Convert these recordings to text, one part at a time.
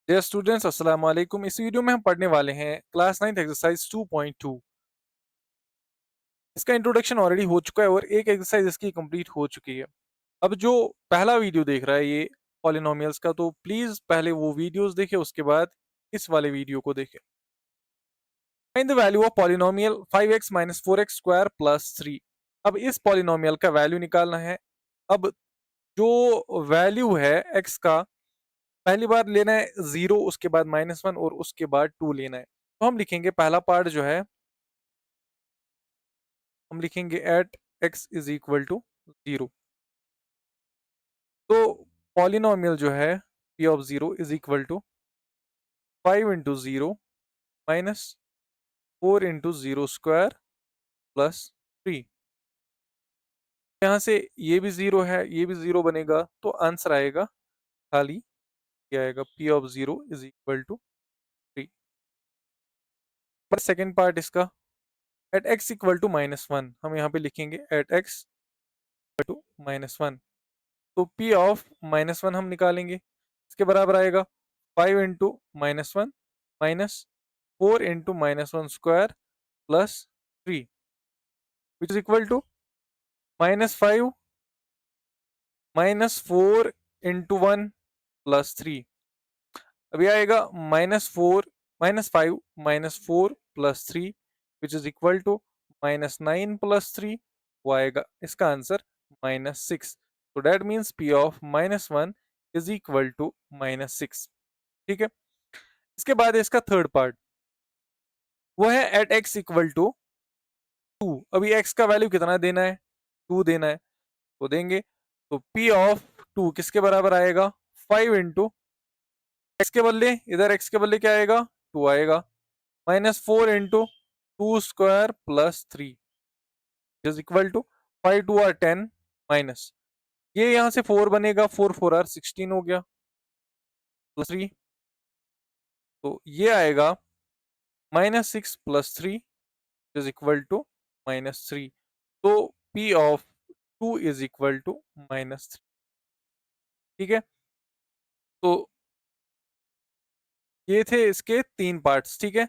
Dear students अस्सलाम वालेकुम। इस वीडियो में हम पढ़ने वाले हैं क्लास 9 एक्सरसाइज 2.2। इसका इंट्रोडक्शन ऑलरेडी हो चुका है और एक एक्सरसाइज इसकी कंप्लीट हो चुकी है। अब जो पहला वीडियो देख रहा है ये पॉलिनोमियल्स का, तो प्लीज पहले वो वीडियोस देखे, उसके बाद इस वाले वीडियो को देखे। Find the value of polynomial 5x minus 4x square plus 3। अब इस पॉलिनोमियल का वैल्यू निकालना है। अब जो वैल्यू है x का, पहली बार लेना है 0, उसके बाद -1 और उसके बाद 2 लेना है। तो हम लिखेंगे पहला पार्ट जो है, हम लिखेंगे at x is equal to 0। तो पॉलिनोमियल जो है p of 0 is equal to 5 into 0 minus 4 into 0 square plus 3। यहाँ से ये भी 0 है, ये भी 0 बनेगा, तो आंसर आएगा खाली, क्या आएगा, p of 0 is equal to 3। पर सेकेंड पार्ट इसका, एट x इक्वल टू -1, हम यहाँ पे लिखेंगे एट x टू -1। तो p ऑफ -1 हम निकालेंगे, इसके बराबर आएगा 5 into -1 minus 4 into -1 square plus 3 which is equal to -5 -4 into 1 plus 3। अभी आएगा -4 -5 -4 plus 3 which is equal to -9 plus 3। वो आएगा इसका आंसर -6। तो that means p of -1 is equal to -6। ठीक है। इसके बाद इसका थर्ड पार्ट, वो है एट x इक्वल टू 2। अभी x का वैल्यू कितना देना है, 2 देना है, तो देंगे। तो p ऑफ 2 किसके बराबर आएगा, 5 इंटू एक्स के बदले, इधर x के बदले क्या आएगा, 2 आएगा, -4 into 2 square plus 3 is equal to 5 2 are 10 minus, ये यहाँ से 4 बनेगा, 4 4 आर 16 हो गया, प्लस 3। तो ये आएगा -6 प्लस 3 इज इक्वल टू -3। तो p of 2 is equal to -3। ठीक है। तो ये थे इसके 3 पार्ट्स। ठीक है।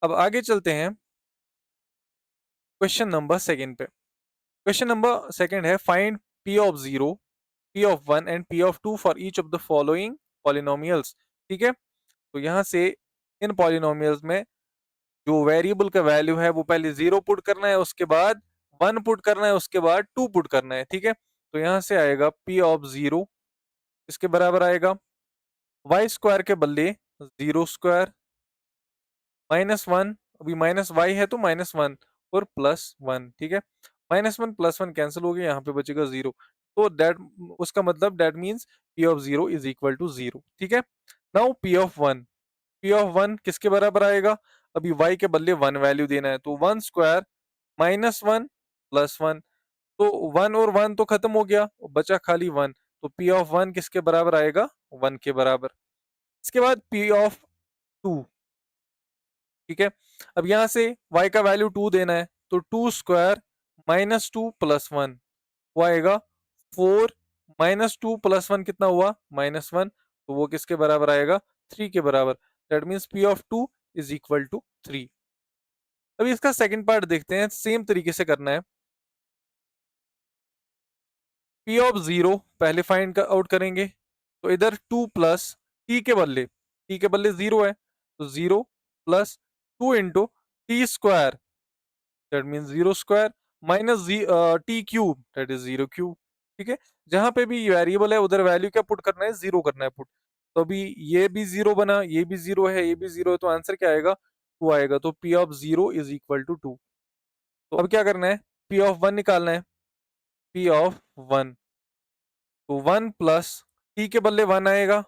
अब आगे चलते हैं क्वेश्चन नंबर सेकंड पे। क्वेश्चन नंबर सेकंड है, find p of 0, p of 1 and p of 2 for each of the following polynomials. ठीक है। तो यहाँ से इन पॉलिनोमियल्स में जो वेरिएबल का वैल्यू है वो पहले 0 पुट करना है, उसके बाद 1 पुट करना है, उसके बाद 2 पुट करना है। ठीक है। तो यहाँ से आएगा p ऑफ 0 इसके बराबर आएगा y स्क्वायर के बदले 0 स्क्वायर -1, अभी माइनस वाई है तो -1 और +1। ठीक है। -1 +1 कैंसिल हो गया, यहाँ पे बचेगा 0। तो दैट, उसका मतलब that means p of 0 is equal to 0। ठीक है। Now p of 1, p of 1 किसके बराबर आएगा, अभी y के बदले 1 वैल्यू देना है, तो 1 स्क्वायर -1 +1। तो 1 और 1 तो खत्म हो गया, बचा खाली 1। तो p ऑफ 1 किसके बराबर आएगा, 1 के बराबर। इसके बाद p ऑफ 2। ठीक है। अब यहां से y का वैल्यू 2 देना है, तो 2 स्क्वायर -2 +1 वो आएगा 4 -2 +1 कितना हुआ, -1। तो वो किसके बराबर आएगा, 3 के बराबर। That means p of 2 is equal to 3। अभी इसका सेकंड पार्ट देखते हैं, सेम तरीके से करना है। p ऑफ 0 पहले फाइंड आउट करेंगे, तो इधर 2 प्लस t के बदले 0 है, तो 0 plus 2 into T square, that means 0 square minus T cube, that is 0 cube. ठीक है। जहां पे भी वेरिएबल है उधर वैल्यू क्या पुट करना है, 0 करना है पुट। तो अभी ये भी 0 बना, ये भी 0 है, ये भी 0 है, तो आंसर क्या आएगा, 2 आएगा। तो p of 0 is equal to 2। तो अब क्या करना है, p ऑफ 1 निकालना है, p ऑफ 1। तो 1 प्लस t के बदले 1 आएगा,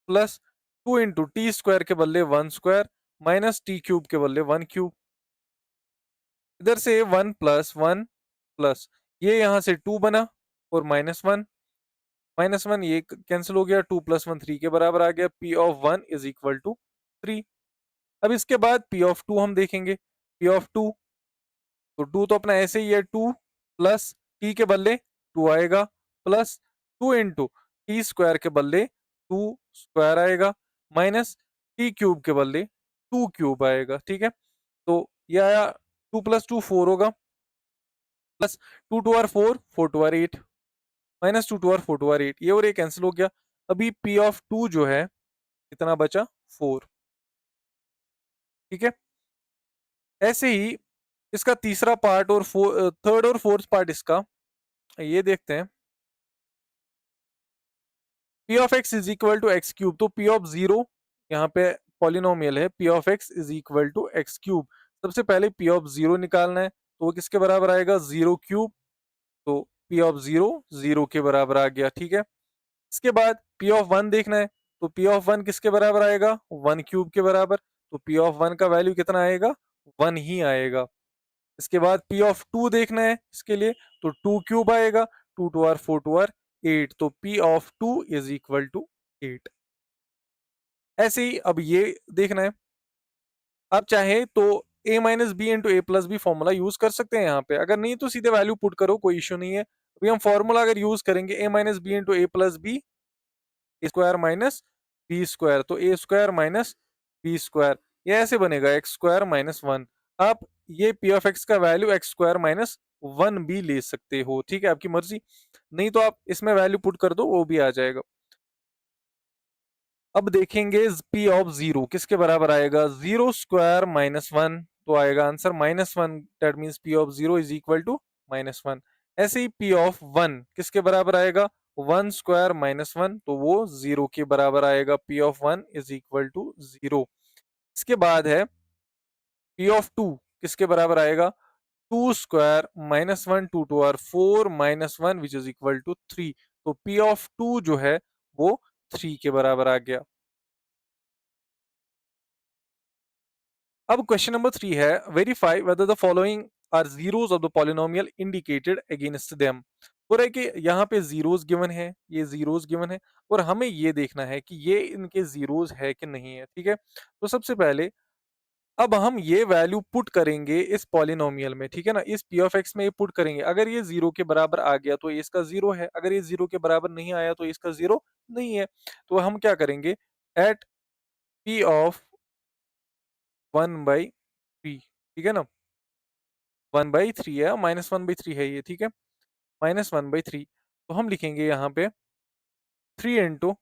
प्लस 2 इंटू टी स्क्वायर के बदले 1 स्क्वायर माइनस टी क्यूब के बदले 1 क्यूब। इधर से 1 प्लस 1 प्लस, ये यहां से 2 बना और -1 ये कैंसिल हो गया, 2 + 1 3 के बराबर आ गया। p of 1 is equal to 3। अब इसके बाद p ऑफ 2 हम देखेंगे। p ऑफ 2, तो 2 तो अपना ऐसे ही है, 2 प्लस t के बदले 2 आएगा, प्लस 2 इंटू टी स्क्वायर के बदले 2 स्क्वायर आएगा, माइनस टी क्यूब के बदले टू क्यूब आएगा, ठीक है। तो ये आया, 2 + 2 4 होगा, प्लस 2 2 4 4 2 8, -2 2 4 8, ये और ये कैंसिल हो गया। अभी पी ऑफ टू जो है कितना बचा, 4, ठीक है। ऐसे ही इसका तीसरा पार्ट और थर्ड और फोर्थ पार्ट इसका ये देखते हैं। P of x is equal to X cube, तो पी ऑफ जीरो यहाँ पे पॉलिनोमियल है, P of x is equal to X cube. सबसे पहले पी ऑफ जीरो निकालना है, तो वो किसके बराबर आएगा, जीरो क्यूब। तो पी ऑफ जीरो जीरो के बराबर आ गया, ठीक है। इसके बाद पी ऑफ वन देखना है, तो पी ऑफ वन किसके बराबर आएगा, वन क्यूब के बराबर। तो पी ऑफ वन का वैल्यू कितना आएगा, वन ही आएगा। इसके बाद पी ऑफ टू देखना है इसके लिए, तो टू क्यूब आएगा, 2 2 4 8, तो P of two is equal to 8। ऐसे ही अब ये देखना है, आप चाहे तो a minus B into A plus B formula use कर सकते हैं यहाँ पे, अगर नहीं तो सीधे वैल्यू पुट करो, कोई इश्यू नहीं है। अभी हम फॉर्मूला अगर यूज करेंगे a minus B into A plus B square minus B square, तो A square minus B square, ये ऐसे बनेगा एक्स स्क्वायर माइनस वन। आप ये पी ऑफ एक्स का value X square minus one भी ले सकते हो, ठीक है, आपकी मर्जी। नहीं तो आप इसमें वैल्यू पुट कर दो, वो भी आ जाएगा। अब देखेंगे पी ऑफ जीरो किसके बराबर आएगा, जीरो स्क्वायर माइनस वन, तो आएगा answer -1, that means P of zero is equal to -1। ऐसे ही पी ऑफ वन किसके बराबर आएगा, वन स्क्वायर माइनस वन, तो वो जीरो के बराबर आएगा, P of one is equal to zero. इसके बाद है पी ऑफ टू किसके बराबर आएगा, two square minus one, 2 2 4 minus one which is equal to three, तो पी ऑफ टू जो है वो थ्री के बराबर आ गया। अब क्वेश्चन नंबर 3 है, verify whether the following are zeros of the polynomial indicated against them. हो रहा है कि यहाँ पे जीरोस गिवन है, ये जीरोस गिवन है, और हमें ये देखना है कि ये इनके जीरोस है कि नहीं है, ठीक है। तो सबसे पहले अब हम ये वैल्यू पुट करेंगे इस पॉलिनोमियल में, ठीक है ना, इस पी ऑफ एक्स में ये पुट करेंगे। अगर ये जीरो के बराबर आ गया तो ये इसका जीरो है, अगर ये जीरो के बराबर नहीं आया तो इसका जीरो नहीं है। तो हम क्या करेंगे, at P of one by three, ठीक है ना, 1/3 है, -1/3 है ये, ठीक है, -1/3। तो हम लिखेंगे यहाँ पे 3 इंटू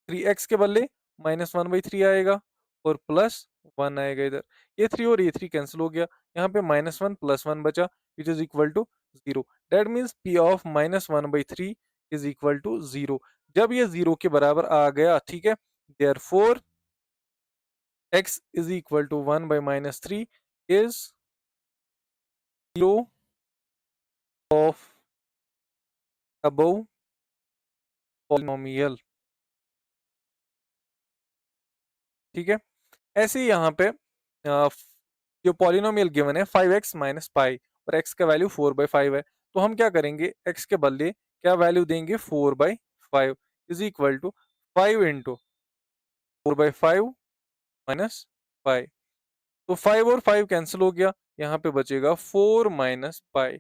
थ्री एक्स के बदले -1/3 आएगा, और प्लस वन आएगा इधर। ये थ्री और ये थ्री कैंसिल हो गया, यहाँ पे -1 + 1 बचा which is equal to zero. That means P of -1/3 is equal to zero. जब ये जीरो के बराबर आ गया, ठीक है, therefore x is equal to 1/-3 is zero of above polynomial, ठीक है। ऐसे ही यहाँ पे जो पॉलिनोमियल गिवन है 5x - पाई, और x का वैल्यू 4/5 है, तो हम क्या करेंगे, x के बदले क्या वैल्यू देंगे, 4/5 is equal to 5 into 4/5 minus pi. तो 5 और 5 कैंसिल हो गया, यहाँ पे बचेगा 4 माइनस पाई।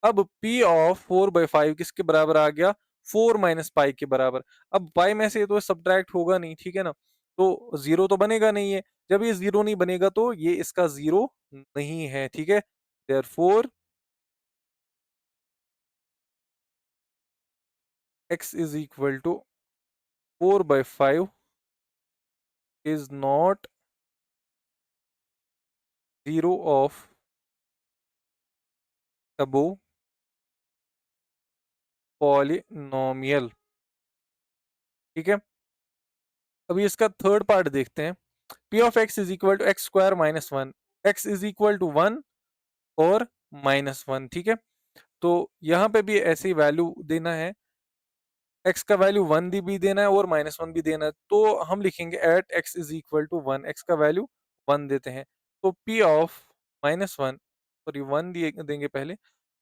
अब P ऑफ 4/5 किसके बराबर आ गया, 4 माइनस पाई के बराबर। अब पाई में से तो सब्ट्रैक्ट होगा नहीं, ठीक है ना, तो जीरो तो बनेगा नहीं है। जब ये जीरो नहीं बनेगा तो ये इसका जीरो नहीं है, ठीक है। Therefore x is equal to 4/5 is not zero of above polynomial, ठीक है। अभी इसका थर्ड पार्ट देखते हैं। P of x is equal to x square minus one, x is equal to one और -1, ठीक है। तो यहाँ पे भी ऐसी वैल्यू देना है, एक्स का वैल्यू वन भी देना है और -1 भी देना है। तो हम लिखेंगे at x is equal to one, x का वैल्यू वन देते हैं। तो पी ऑफ -1, सॉरी वन देंगे पहले,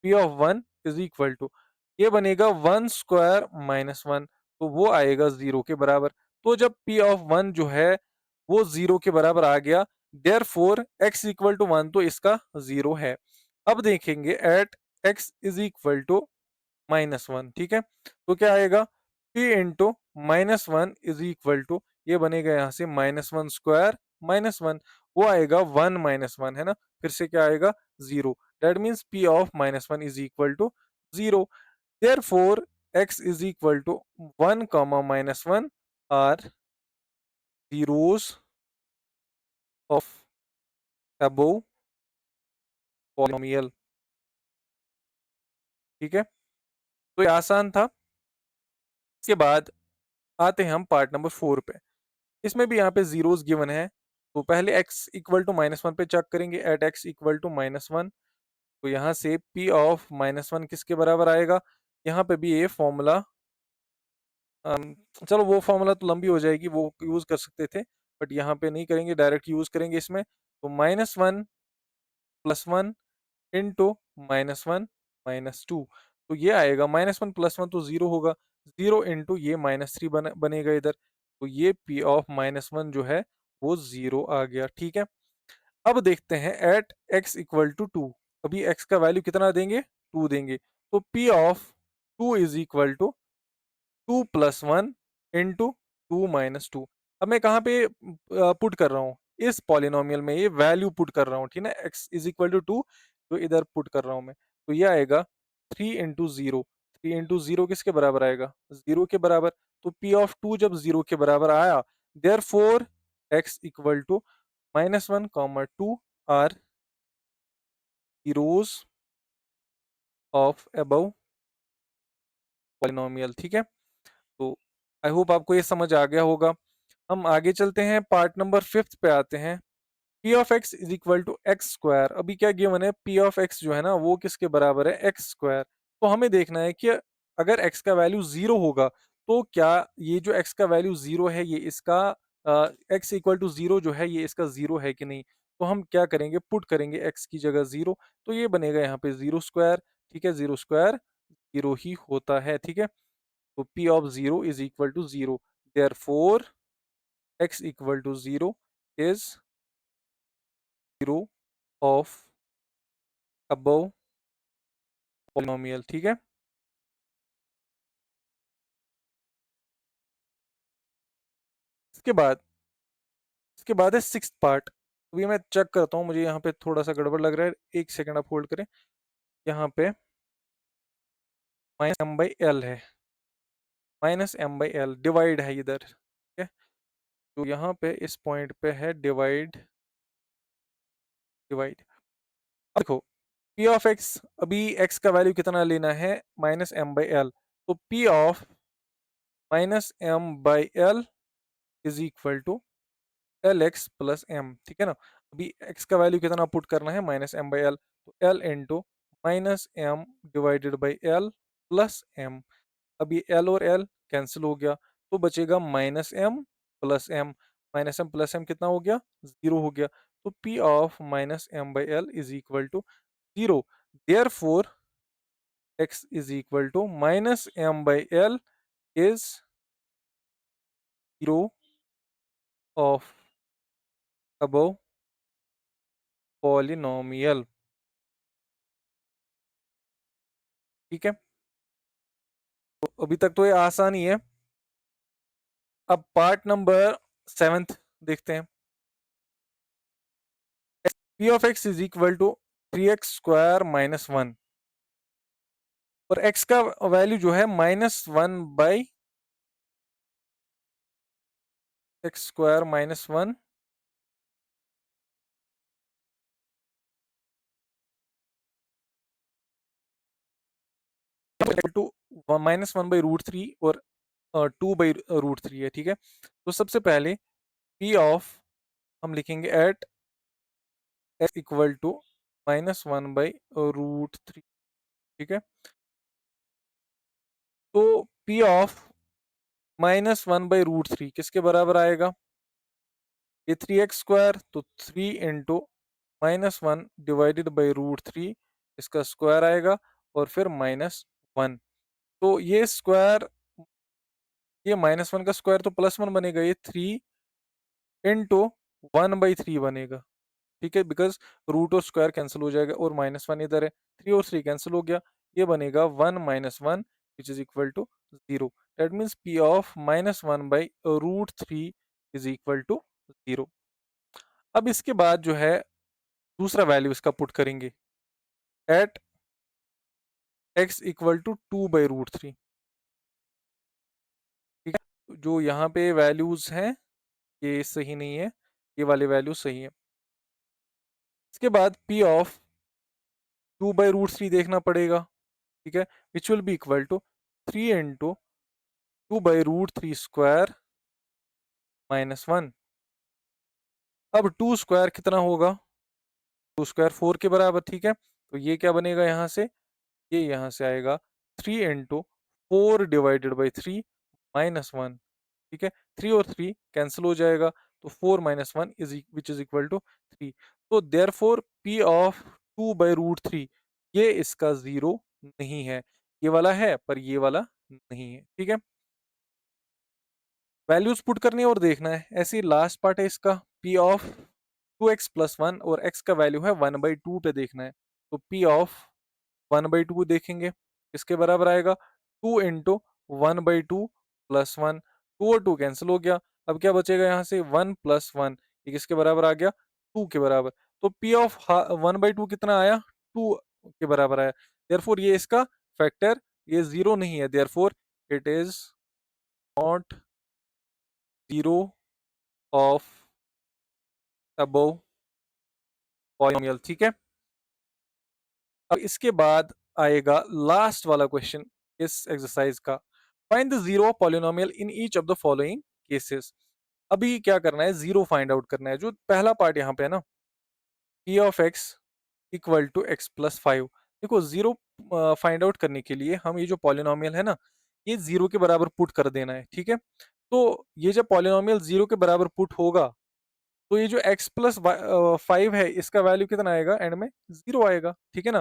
P of one is equal to, ये बनेगा वन स्क्वायर -1, तो वो आएगा जीरो के बराबर। तो जब पी ऑफ वन जो है वो जीरो के बराबर आ गया, therefore x equal to one, तो इसका जीरो है। अब देखेंगे at x is equal to -1, ठीक है। तो क्या आएगा, p into -1 is equal to, ये बनेगा यहाँ से -1 स्क्वायर -1, वो आएगा 1 -1, है ना? फिर से क्या आएगा? 0। That means P of -1 is equal to 0। Therefore x is equal to 1, -1 are zeros of above polynomial। ठीक है, तो ये आसान था। इसके बाद आते हैं हम पार्ट नंबर 4 पे। इसमें भी यहाँ पे जीरोस गिवन है, तो पहले x इक्वल टू -1 पे चेक करेंगे। एट x इक्वल टू -1, तो यहाँ से p ऑफ -1 किसके बराबर आएगा? यहाँ पे भी ये फॉर्मूला, चलो वो फॉर्मूला तो लंबी हो जाएगी, वो यूज कर सकते थे, बट यहाँ पे नहीं करेंगे, डायरेक्ट यूज करेंगे इसमें। तो -1 + 1 इंटू -1 -2, तो ये आएगा -1 + 1 तो 0 होगा, 0 इंटू ये -3 बनेगा इधर, तो ये P ऑफ -1 जो है वो 0 आ गया। ठीक है, अब देखते हैं एट x इक्वल टू 2। अभी x का वैल्यू कितना देंगे? 2 देंगे, तो P of 2 is equal to 2 + 1 into 2 - 2। अब मैं कहाँ पे पुट कर रहा हूँ? इस पॉलिनोमियल में ये वैल्यू पुट कर रहा हूँ, ठीक है ना? x इज इक्वल टू 2, तो इधर पुट कर रहा हूँ मैं, तो ये आएगा 3 इंटू 0। 3 इंटू 0 किसके बराबर आएगा? 0 के बराबर। तो P ऑफ 2 जब 0 के बराबर आया, therefore x equal to -1, 2 are zeros of above polynomial. ठीक है, तो आई होप आपको ये समझ आ गया होगा। हम आगे चलते हैं, पार्ट नंबर 5 पे आते हैं। P of x is equal to x square. अभी क्या गिवन है? P ऑफ x जो है ना वो किसके बराबर है? X square. तो हमें देखना है कि अगर x का वैल्यू 0 होगा, तो क्या ये जो x का वैल्यू 0 है ये इसका x इक्वल टू 0 जो है ये इसका 0 है कि नहीं? तो हम क्या करेंगे? पुट करेंगे x की जगह 0, तो ये बनेगा यहाँ पे 0 स्क्वायर। ठीक है, 0 स्क्वायर 0 ही होता है। ठीक है, तो P of 0 is equal to 0, therefore x equal to 0 is 0 of above polynomial. ठीक है, इसके बाद है सिक्स्थ पार्ट। अभी मैं चेक करता हूँ, मुझे यहाँ पे थोड़ा सा गड़बड़ लग रहा है, एक सेकंड आप होल्ड करें। यहाँ पे -m/l है, -m/l डिवाइड है इधर। ठीक है, तो यहाँ पे इस पॉइंट पे है डिवाइड। डिवाइड, देखो P ऑफ x, अभी x का वैल्यू कितना लेना है? -m/l, तो P of -m/l is equal to LX plus M। ठीक है ना, अभी x का वैल्यू कितना पुट करना है? -m/l, तो l into -m divided by l plus m। अब ये l और l कैंसिल हो गया, तो बचेगा -m plus m। -m plus m कितना हो गया? 0 हो गया। तो P of -m/l is equal to 0। Therefore x is equal to -m/l is 0 of above polynomial. ठीक है, तो अभी तक तो ये आसान ही है। अब पार्ट नंबर 7 देखते हैं। P of x is equal to 3x² - 1, और x का वैल्यू जो है -1/x² -1 टू -1/√3 और 2/√3 है। ठीक है, तो सबसे पहले P ऑफ हम लिखेंगे एट x इक्वल टू -1/√3। ठीक है, तो P ऑफ -1/√3 किसके बराबर आएगा? ये 3x², तो 3 इंटू -1 डिवाइडेड बाई √3, इसका स्क्वायर आएगा, और फिर -1। तो ये स्क्वायर, ये -1 का स्क्वायर तो +1 बनेगा, ये 3 इंटू 1/3 बनेगा। ठीक है, बिकॉज रूट और स्क्वायर कैंसिल हो जाएगा, और -1 इधर है, 3 और 3 कैंसिल हो गया, ये बनेगा 1 - 1 which is equal to 0। That means P of -1/√3 is equal to 0। अब इसके बाद जो है दूसरा वैल्यू इसका पुट करेंगे एट x इक्वल टू 2/√3। ठीक है, जो यहाँ पे वैल्यूज हैं ये सही नहीं है, ये वाले वैल्यू सही है। इसके बाद p ऑफ 2/√3 देखना पड़ेगा। ठीक है, which will be equal to 3 into 2/√3 square minus 1। अब 2 स्क्वायर कितना होगा? 2 स्क्वायर 4 के बराबर। ठीक है, तो ये क्या बनेगा यहाँ से? ये यहाँ से आएगा 3 इंटू 4 डिवाइडेड बाई 3 माइनस 1। ठीक है, 3 और 3 कैंसिल हो जाएगा, तो 4 minus 1 which is equal to 3। तो देयरफॉर p ऑफ 2/√3 ये इसका जीरो नहीं है। ये वाला है पर ये वाला नहीं है। ठीक है, वैल्यूज पुट करनी है और देखना है। ऐसे ही लास्ट पार्ट है इसका, p ऑफ 2x प्लस 1 और x का वैल्यू है 1/2 पे देखना है। तो p ऑफ 1/2 देखेंगे किसके बराबर आएगा? 2 इंटू 1/2 प्लस 1। 2 और 2 कैंसिल हो गया। अब क्या बचेगा यहाँ से? 1 प्लस 1, ये किसके बराबर आ गया? 2 के बराबर। तो p ऑफ 1/2 कितना आया? 2 के बराबर आया। देयरफॉर ये इसका फैक्टर, ये जीरो नहीं है। Therefore it is not zero of above polynomial. ठीक है, अब इसके बाद आएगा लास्ट वाला क्वेश्चन इस एक्सरसाइज का। Find the zero of polynomial in each of the following cases. अभी क्या करना है? जीरो फाइंड आउट करना है। जो पहला पार्ट यहाँ पे है ना, p of x equal to x plus 5। देखो, जीरो फाइंड आउट करने के लिए हम ये जो पॉलिनोमियल है ना, ये जीरो के बराबर पुट कर देना है। ठीक है, तो ये जब पॉलिनोमियल जीरो के बराबर पुट होगा तो ये जो x प्लस 5 है इसका वैल्यू कितना आएगा? एंड में जीरो आएगा। ठीक है ना,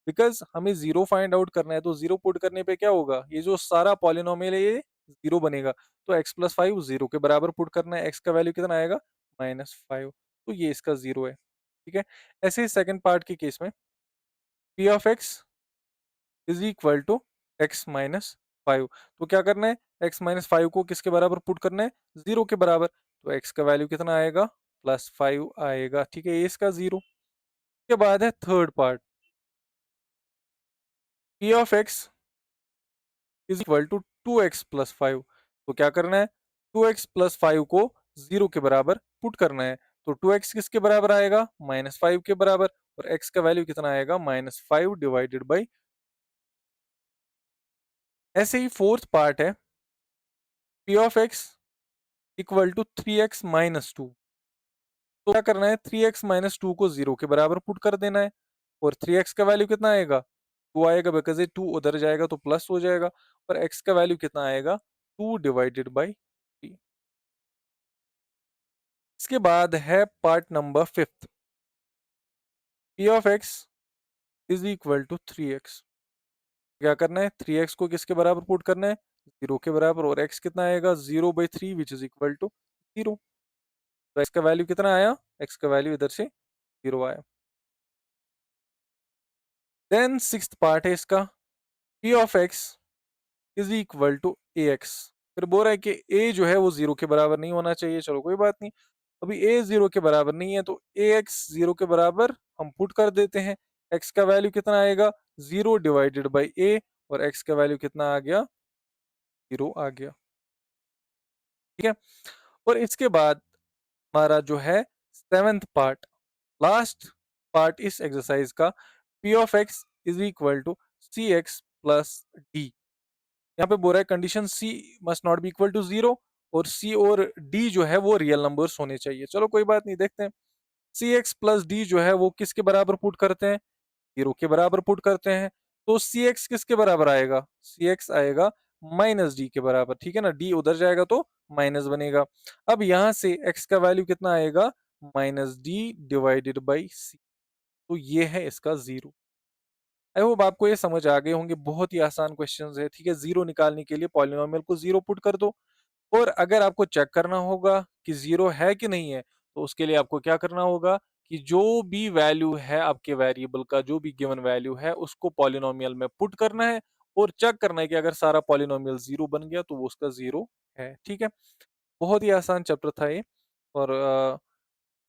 बिकॉज हमें जीरो फाइंड आउट करना है, तो जीरो पुट करने पे क्या होगा? ये जो सारा पॉलिनोमियल है ये जीरो बनेगा। तो x प्लस 5 जीरो के बराबर पुट करना है, x का वैल्यू कितना आएगा? -5। तो ये इसका जीरो है। ठीक है, ऐसे ही सेकंड पार्ट के केस में p of x is equal to x minus 5। तो क्या करना है? x माइनस 5 को किसके बराबर पुट करना है? जीरो के बराबर। तो x का वैल्यू कितना आएगा? +5 आएगा। ठीक है, ये इसका जीरो। के बाद है third part, p of x is equal to 2x plus 5। तो क्या करना है? 2x प्लस 5 को जीरो के बराबर पुट करना है। तो 2x किसके बराबर आएगा? -5 के बराबर। और x का वैल्यू कितना आएगा? -5 डिवाइडेड बाई। ऐसे ही फोर्थ पार्ट है, p of x equal to 3x minus 2। तो क्या करना है? 3x माइनस 2 को जीरो के बराबर पुट कर देना है। और 3x का वैल्यू कितना आएगा? 2 आएगा, बिकॉज ये 2 उधर जाएगा तो प्लस हो जाएगा। और x का वैल्यू कितना आएगा? 2 डिवाइडेड बाई 3। इसके बाद है part number fifth, p of x is equal to 3x। क्या करना है? 3x को किसके बराबर पुट करना है? जीरो के बराबर। और x कितना आएगा? 0/3 which is equal to zero. तो x का वैल्यू कितना आया? x का वैल्यू इधर से जीरो आया। देन सिक्स्थ पार्ट है इसका, p of x is equal to ax। फिर बोल रहा है कि a जो है वो जीरो के बराबर नहीं होना चाहिए। चलो कोई बात नहीं, अभी a जीरो के बराबर नहीं है तो ax जीरो के बराबर हम पुट कर देते हैं। x का वैल्यू कितना आएगा? Zero divided by a। और x का वैल्यू कितना आ गया? जीरो आ गया। ठीक है, और इसके बाद हमारा जो है सेवेंथ पार्ट, लास्ट पार्ट इस एक्सरसाइज का, p of x is equal to c x plus d. यहाँ पे बोल रहा है condition c must not be equal to zero और c और d जो है वो रियल नंबर्स होने चाहिए। चलो कोई बात नहीं, देखते हैं। सी एक्स प्लस डी जो है वो किसके बराबर पुट करते हैं? जीरो के बराबर पुट करते हैं। तो सी एक्स किसके बराबर आएगा? सी एक्स आएगा माइनस डी के बराबर। ठीक है ना, डी उधर जाएगा तो माइनस बनेगा। अब यहाँ से एक्स का वैल्यू कितना आएगा? -d डिवाइडेड बाई सी। तो ये है इसका जीरो। आई होप आपको ये समझ आ गए होंगे, बहुत ही आसान क्वेश्चन है। ठीक है, जीरो निकालने के लिए पॉलिनोमियल को जीरो पुट कर दो। और अगर आपको चेक करना होगा कि जीरो है कि नहीं है, तो उसके लिए आपको क्या करना होगा कि जो भी वैल्यू है आपके वेरिएबल का, जो भी गिवन वैल्यू है उसको पॉलिनोमियल में पुट करना है और चेक करना है कि अगर सारा पॉलिनोमियल जीरो बन गया तो वो उसका जीरो है। ठीक है, बहुत ही आसान चैप्टर था ये। और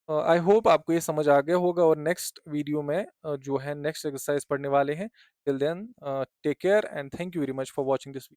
आई होप आपको ये समझ आ गया होगा और नेक्स्ट वीडियो में जो है नेक्स्ट एक्सरसाइज पढ़ने वाले हैं। Till then take care and thank you very much for watching this